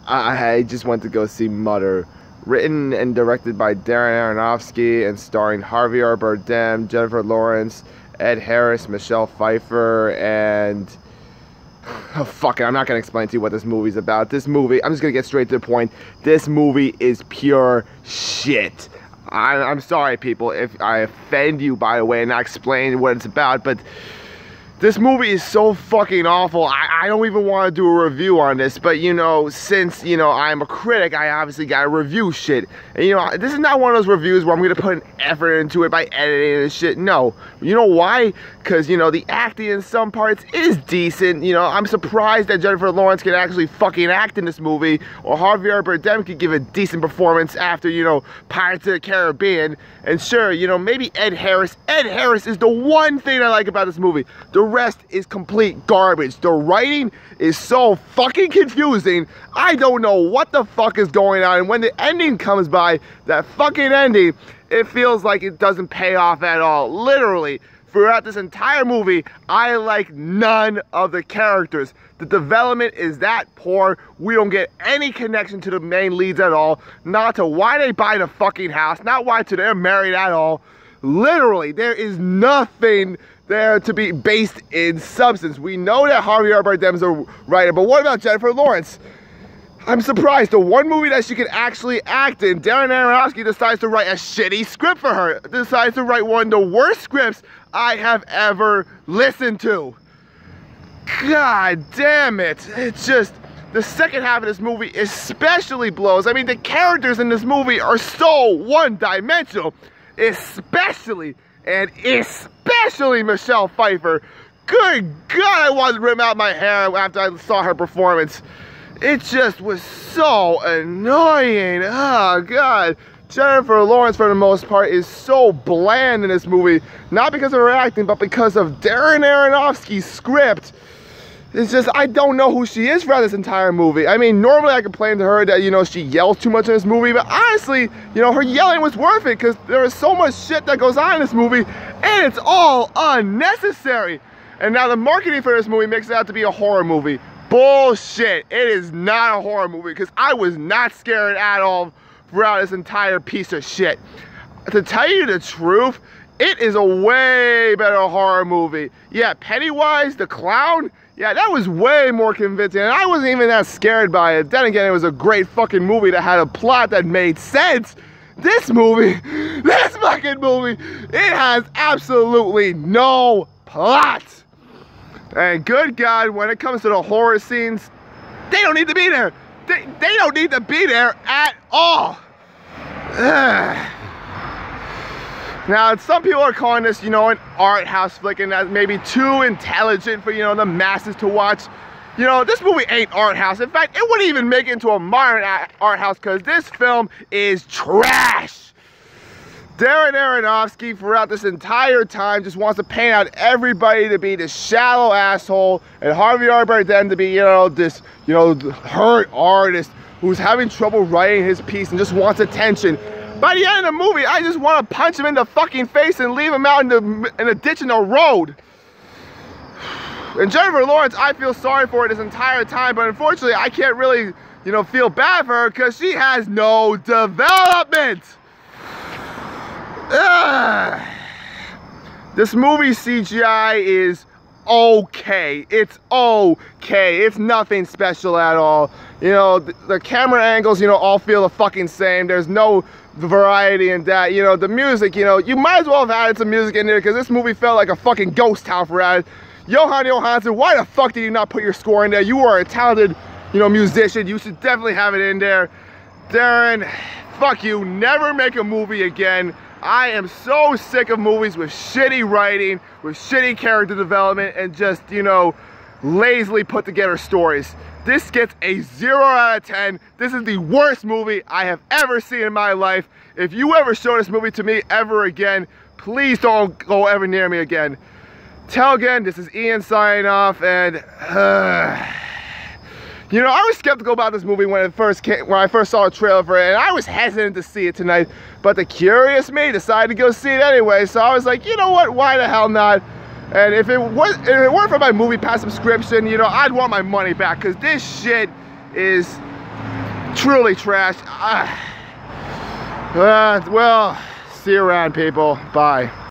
I just went to go see Mother. Written and directed by Darren Aronofsky and starring Javier Bardem, Jennifer Lawrence, Ed Harris, Michelle Pfeiffer, and... Oh, fuck it, I'm not going to explain to you what this movie's about. This movie, I'm just going to get straight to the point. This movie is pure shit. I'm sorry, people, if I offend you, by the way, and not explain what it's about, but... This movie is so fucking awful. I don't even want to do a review on this, but you know, since, you know, I'm a critic, I obviously gotta review shit. And you know, this is not one of those reviews where I'm gonna put an effort into it by editing and shit. No. You know why? Because, you know, the acting in some parts is decent. You know, I'm surprised that Jennifer Lawrence can actually fucking act in this movie, or Javier Bardem could give a decent performance after, you know, Pirates of the Caribbean. And sure, you know, maybe Ed Harris. Ed Harris is the one thing I like about this movie. The rest is complete garbage. The writing is so fucking confusing. I don't know what the fuck is going on. And when the ending comes by, that fucking ending, it feels like it doesn't pay off at all. Literally, throughout this entire movie, I like none of the characters. The development is that poor. We don't get any connection to the main leads at all. Not to why they buy the fucking house. Not why to they're married at all. Literally, there is nothing there to be based in substance. We know that Javier Bardem's a writer, but what about Jennifer Lawrence? I'm surprised. The one movie that she can actually act in, Darren Aronofsky decides to write a shitty script for her. Decides to write one of the worst scripts I have ever listened to. God damn it. It's just, the second half of this movie especially blows. I mean, the characters in this movie are so one-dimensional. Especially Michelle Pfeiffer. Good God, I wanted to rip out my hair after I saw her performance. It just was so annoying. Oh, God. Jennifer Lawrence, for the most part, is so bland in this movie. Not because of her acting, but because of Darren Aronofsky's script. It's just, I don't know who she is throughout this entire movie. I mean, normally I complain to her that, you know, she yells too much in this movie, but honestly, you know, her yelling was worth it because there is so much shit that goes on in this movie, and it's all unnecessary. And now the marketing for this movie makes it out to be a horror movie. Bullshit. It is not a horror movie because I was not scared at all throughout this entire piece of shit. To tell you the truth, it is a way better horror movie. Yeah, Pennywise the clown, yeah, that was way more convincing, and I wasn't even that scared by it. Then again, it was a great fucking movie that had a plot that made sense. This movie, this fucking movie, it has absolutely no plot. And good God, when it comes to the horror scenes, they don't need to be there. They don't need to be there at all. Ugh. Now, some people are calling this, you know, an art house flick, and that's maybe too intelligent for, you know, the masses to watch. You know, this movie ain't art house. In fact, it wouldn't even make it into a modern art house because this film is trash. Darren Aronofsky, throughout this entire time, just wants to paint out everybody to be this shallow asshole, and Javier Bardem to be, you know, this, you know, hurt artist who's having trouble writing his piece and just wants attention. By the end of the movie, I just want to punch him in the fucking face and leave him out in the ditch in the road. And Jennifer Lawrence, I feel sorry for her this entire time, but unfortunately, I can't really, you know, feel bad for her because she has no development. Ugh. This movie CGI is okay. It's okay. It's nothing special at all. You know, the camera angles, you know, all feel the fucking same. There's no variety in that. You know, the music, you know, you might as well have added some music in there because this movie felt like a fucking ghost town for it. Johan Johansson, why the fuck did you not put your score in there? You are a talented, you know, musician. You should definitely have it in there. Darren, fuck you. Never make a movie again. I am so sick of movies with shitty writing, with shitty character development, and just, you know, lazily put together stories. This gets a 0 out of 10. This is the worst movie I have ever seen in my life. If you ever show this movie to me ever again, please don't go ever near me again. Till again, this is Ian signing off, and you know, I was skeptical about this movie when I first saw a trailer for it, and I was hesitant to see it tonight, but the curious me decided to go see it anyway, so I was like, you know what, why the hell not? And if it weren't for my Movie Pass subscription, you know, I'd want my money back, because this shit is Truly trash. Well, see you around, people. Bye.